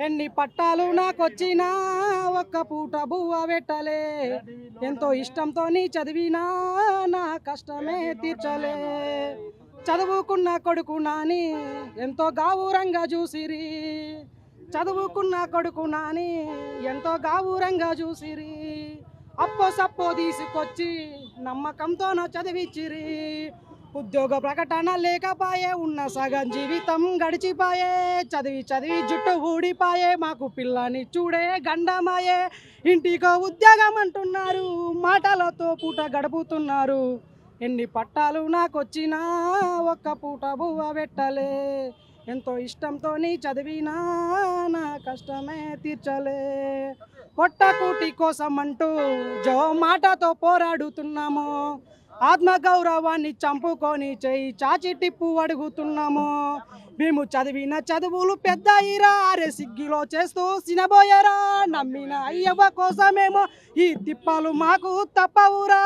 ఎన్ని పట్టాలు నాకొచ్చినా ఒక్క పూట బువ్వ పెట్టలే, ఎంతో ఇష్టంతో నీ చదివినా నా కష్టమే తీర్చలే. చదువుకున్న కొడుకు నాని ఎంతో గావురంగా చూసిరి, చదువుకున్న కొడుకు నాని ఎంతో గావురంగా చూసిరి. అప్పో సప్పో తీసుకొచ్చి నమ్మకంతో చదివిచ్చిరి. ఉద్యోగ ప్రకటన లేకపాయే, ఉన్న సగం జీవితం గడిచిపాయే. చదివి చదివి జుట్టు ఊడిపాయే, మాకు పిల్లని చూడే గండమాయే. ఇంటికో ఉద్యోగం అంటున్నారు, మాటలతో పూట గడుపుతున్నారు. ఎన్ని పట్టాలు నాకొచ్చినా ఒక్క పూట బువ్వ పెట్టలే, ఎంతో ఇష్టంతో నీ చదివినా నా కష్టమే తీర్చలే. పొట్టకూటి కోసం అంటూ జో మాటతో పోరాడుతున్నాము, ఆత్మగౌరవాన్ని చంపుకొని చేయి చాచి టిప్పు అడుగుతున్నాము. మేము చదివిన చదువులు పెద్ద ఇరా అరే సిగ్గిలో చేస్తూ సినబోయరా. నమ్మిన అయ్యవ్వ కోసమేమో ఈ తిప్పలు మాకు తప్పవురా.